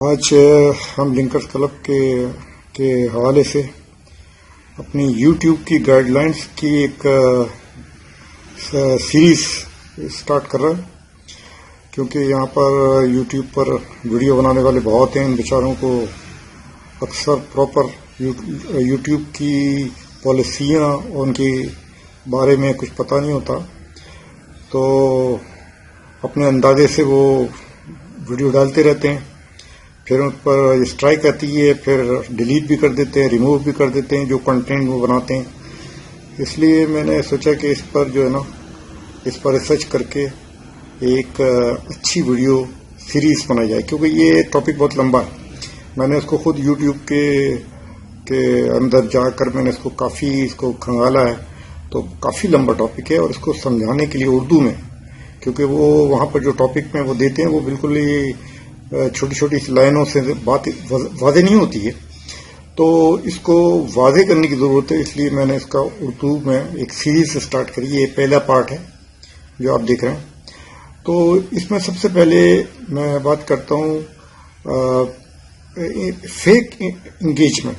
آج ہم لنکرز کلب کے حوالے سے اپنی یوٹیوب کی گائیڈ لائنز کی ایک سیریز سٹارٹ کر رہے ہیں، کیونکہ یہاں پر یوٹیوب پر ویڈیو بنانے والے بہت ہیں۔ ان بیچاروں کو اکثر پراپر یوٹیوب کی پالیسیاں اور ان کے بارے میں کچھ پتہ نہیں ہوتا، تو اپنے اندازے سے وہ ویڈیو ڈالتے رہتے ہیں، پھر ان پر اسٹرائک آتی ہے، پھر ڈیلیٹ بھی کر دیتے ہیں، ریموو بھی کر دیتے ہیں جو کنٹینٹ وہ بناتے ہیں۔ اس لیے میں نے سوچا کہ اس پر جو ہے نا، اس پر ریسرچ کر کے ایک اچھی ویڈیو سیریز بنائی جائے، کیونکہ یہ ٹاپک بہت لمبا ہے۔ میں نے اس کو خود یوٹیوب کے اندر جا کر میں نے اس کو کافی کھنگالا ہے، تو کافی لمبا ٹاپک ہے، اور اس کو سمجھانے کے لیے اردو میں، کیونکہ وہ وہاں پر جو ٹاپک میں وہ دیتے ہیں وہ بالکل ہی چھوٹی چھوٹی لائنوں سے بات واضح نہیں ہوتی ہے، تو اس کو واضح کرنے کی ضرورت ہے۔ اس لیے میں نے اس کا اردو میں ایک سیریز اسٹارٹ کری۔ یہ پہلا پارٹ ہے جو آپ دیکھ رہے ہیں۔ تو اس میں سب سے پہلے میں بات کرتا ہوں فیک انگیجمنٹ۔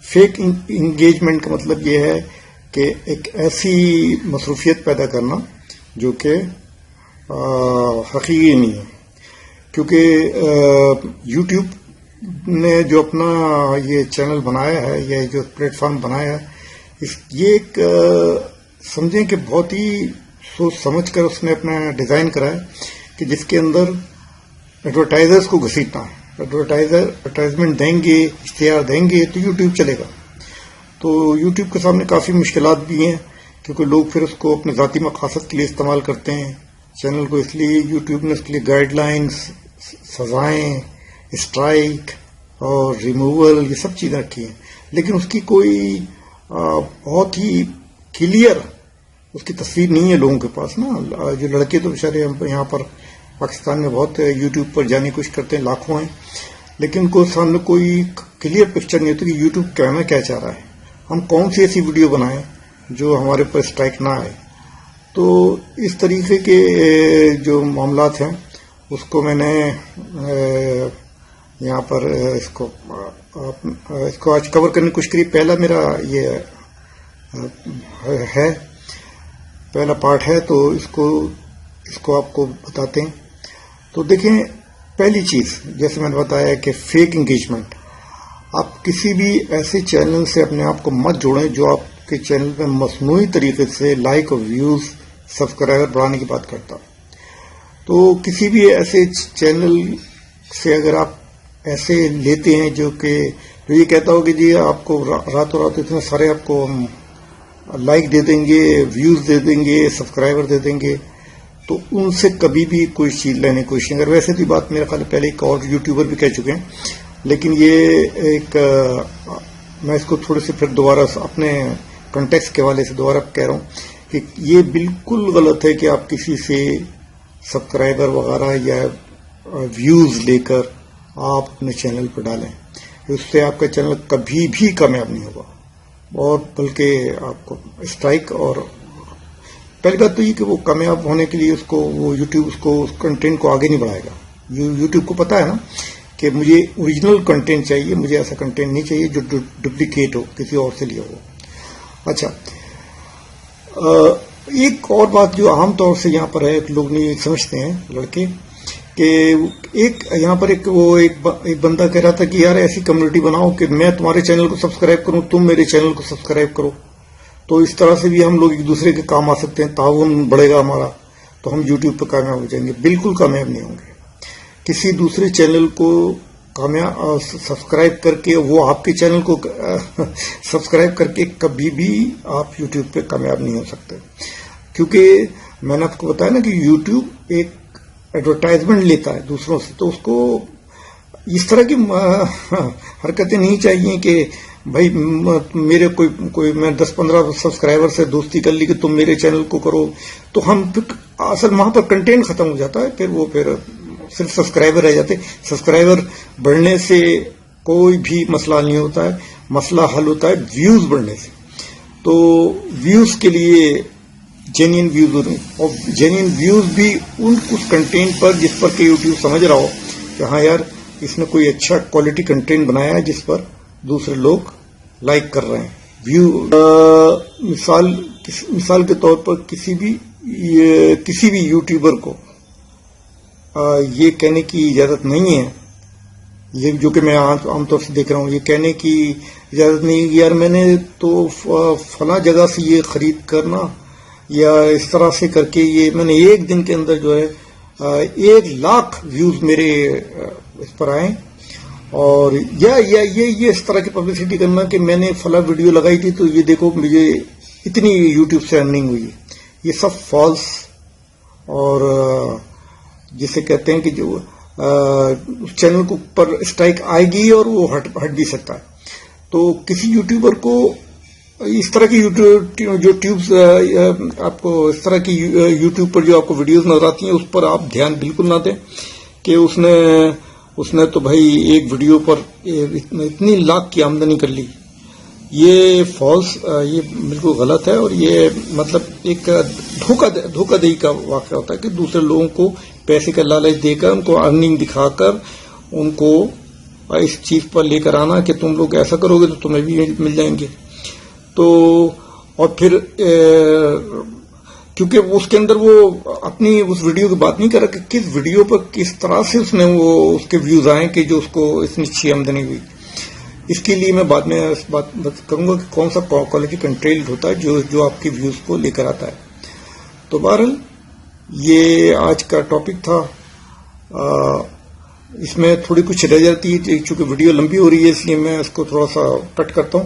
فیک انگیجمنٹ کا مطلب یہ ہے کہ ایک ایسی مصروفیت پیدا کرنا جو کہ حقیقی نہیں ہے، کیونکہ یوٹیوب نے جو اپنا یہ چینل بنایا ہے یا جو پلیٹ فارم بنایا ہے، یہ ایک سمجھیں کہ بہت ہی سوچ سمجھ کر اس نے اپنا ڈیزائن کرا ہے کہ جس کے اندر ایڈورٹائزرز کو گھسیٹنا ہے۔ ایڈورٹائزمنٹ دیں گے، اشتہار دیں گے تو یوٹیوب چلے گا۔ تو یوٹیوب کے سامنے کافی مشکلات بھی ہیں، کیونکہ لوگ پھر اس کو اپنے ذاتی مقاصد کے لیے استعمال کرتے ہیں چینل کو۔ اس لیے یوٹیوب نے اس کے لیے گائیڈ لائنز، سزائیں، اسٹرائک اور ریموول، یہ سب چیزیں رکھی ہیں، لیکن اس کی کوئی بہت ہی کلیئر اس کی تصویر نہیں ہے لوگوں کے پاس نا۔ جو لڑکے تو بیچارے یہاں پر پاکستان میں بہت یوٹیوب پر جانے کی کوشش کرتے ہیں، لاکھوں ہیں، لیکن ان کو سامنے کوئی کلیئر پکچر نہیں ہوتی کہ یوٹیوب کہنا کیا چاہ رہا ہے، ہم کون سی ایسی ویڈیو بنائیں جو ہمارے پر اسٹرائک نہ آئے۔ تو اس طریقے کے جو معاملات ہیں اس کو میں نے یہاں پر اس کو آج کور کرنے کی کوشش کری۔ پہلا میرا یہ ہے، پہلا پارٹ ہے، تو اس کو آپ کو بتاتے ہیں۔ تو دیکھیں، پہلی چیز جیسے میں نے بتایا کہ فیک انگیجمنٹ، آپ کسی بھی ایسے چینل سے اپنے آپ کو مت جوڑیں جو آپ کے چینل میں مصنوعی طریقے سے لائک اور ویوز، سبسکرائبر بڑھانے کی بات کرتا ہوں۔ تو کسی بھی ایسے چینل سے اگر آپ ایسے لیتے ہیں جو یہ کہتا ہو کہ جی آپ کو راتوں رات اتنے سارے آپ کو ہم لائک دے دیں گے، ویوز دے دیں گے، سبسکرائبر دے دیں گے، تو ان سے کبھی بھی کوئی چیز لینے کی کوشش نہیں۔ اگر ویسے بھی بات میرے خیال پہلے ایک اور یوٹیوبر بھی کہہ چکے ہیں، لیکن یہ ایک میں اس کو تھوڑے سے پھر دوبارہ اپنے کنٹیکسٹ کے حوالے سے دوبارہ کہہ رہا ہوں کہ یہ بالکل غلط ہے کہ آپ کسی سے سبسکرائبر وغیرہ یا ویوز لے کر آپ اپنے چینل پر ڈالیں۔ اس سے آپ کا چینل کبھی بھی کامیاب نہیں ہوگا، اور بلکہ آپ کو اسٹرائک، اور پہلی بات تو یہ کہ وہ کامیاب ہونے کے لیے وہ یوٹیوب اس کنٹینٹ کو آگے نہیں بڑھائے گا۔ یوٹیوب کو پتا ہے نا کہ مجھے اوریجنل کنٹینٹ چاہیے، مجھے ایسا کنٹینٹ نہیں چاہیے جو ڈپلیکیٹ ہو، کسی اور سے لیا ہو۔ اچھا، ایک اور بات جو عام طور سے یہاں پر ہے، لوگ نہیں سمجھتے ہیں لڑکے، کہ ایک یہاں پر ایک بندہ کہہ رہا تھا کہ یار ایسی کمیونٹی بناؤ کہ میں تمہارے چینل کو سبسکرائب کروں، تم میرے چینل کو سبسکرائب کرو، تو اس طرح سے بھی ہم لوگ ایک دوسرے کے کام آ سکتے ہیں، تعاون بڑھے گا ہمارا، تو ہم یوٹیوب پہ کامیاب ہو جائیں گے۔ بالکل کامیاب نہیں ہوں گے۔ کسی دوسرے چینل کو سبسکرائب کر کے، وہ آپ کے چینل کو سبسکرائب کر کے کبھی بھی آپ یوٹیوب پہ کامیاب نہیں ہو سکتے، کیونکہ میں نے آپ کو بتایا نا کہ یوٹیوب ایک ایڈورٹائزمنٹ لیتا ہے دوسروں سے، تو اس کو اس طرح کی حرکتیں نہیں چاہیے کہ بھائی میرے کوئی میں 10-15 سبسکرائبر سے دوستی کر لی کہ تم میرے چینل کو کرو، تو ہم اصل وہاں پر کنٹینٹ ختم ہو جاتا ہے، پھر صرف سبسکرائبر رہ جاتے۔ سبسکرائبر بڑھنے سے کوئی بھی مسئلہ نہیں ہوتا ہے، مسئلہ حل ہوتا ہے ویوز بڑھنے سے۔ تو ویوز کے لیے جینین ویوز ہو رہے ہیں، اور جینین ویوز بھی اس کنٹینٹ پر جس پر کہ یوٹیوب سمجھ رہا ہو کہ ہاں یار اس نے کوئی اچھا کوالٹی کنٹینٹ بنایا ہے جس پر دوسرے لوگ لائک کر رہے ہیں. مثال کے طور پر کسی بھی یوٹیوبر کو یہ کہنے کی اجازت نہیں ہے، یہ جو کہ میں عام طور سے دیکھ رہا ہوں، یہ کہنے کی اجازت نہیں ہے یار میں نے تو فلاں جگہ سے یہ خرید کرنا یا اس طرح سے کر کے یہ میں نے ایک دن کے اندر جو ہے 1,00,000 ویوز میرے اس پر آئے، اور یہ اس طرح کی پبلسٹی کرنا کہ میں نے فلاں ویڈیو لگائی تھی تو یہ دیکھو مجھے اتنی یوٹیوب سے ارننگ ہوئی ہے. یہ سب فالس، اور جسے کہتے ہیں کہ جو اس چینل کو پر اسٹرائک آئے گی اور وہ ہٹ بھی سکتا ہے. تو کسی یوٹیوبر کو اس طرح کی جو ٹیوبز آپ کو اس طرح کی یوٹیوب پر جو آپ کو ویڈیوز نظر آتی ہیں اس پر آپ دھیان بالکل نہ دیں کہ اس نے تو بھائی ایک ویڈیو پر اتنی لاکھ کی آمدنی کر لی. یہ فالس، یہ بالکل غلط ہے، اور یہ مطلب ایک دھوکہ دہی کا واقعہ ہوتا ہے کہ دوسرے لوگوں کو پیسے کا لالچ دے کر ان کو ارننگ دکھا کر ان کو اس چیز پر لے کر آنا کہ تم لوگ ایسا کرو گے تو تمہیں بھی مل جائیں گے. تو اور پھر کیونکہ اس کے اندر وہ اپنی اس ویڈیو کی بات نہیں کر رہا کہ کس ویڈیو پر کس طرح سے اس کے ویوز آئیں کہ جو اس کو اتنی اچھی آمدنی ہوئی. اس کے لیے میں بعد میں اس بات کروں گا کہ کون سا کوالٹی کنٹینٹ ہوتا ہے جو آپ کے ویوز کو لے کر آتا ہے. تو بہرحال یہ آج کا ٹاپک تھا. اس میں تھوڑی کچھ رہ جاتی ہے چونکہ ویڈیو لمبی ہو رہی ہے، اس لیے میں اس کو تھوڑا سا کٹ کرتا ہوں.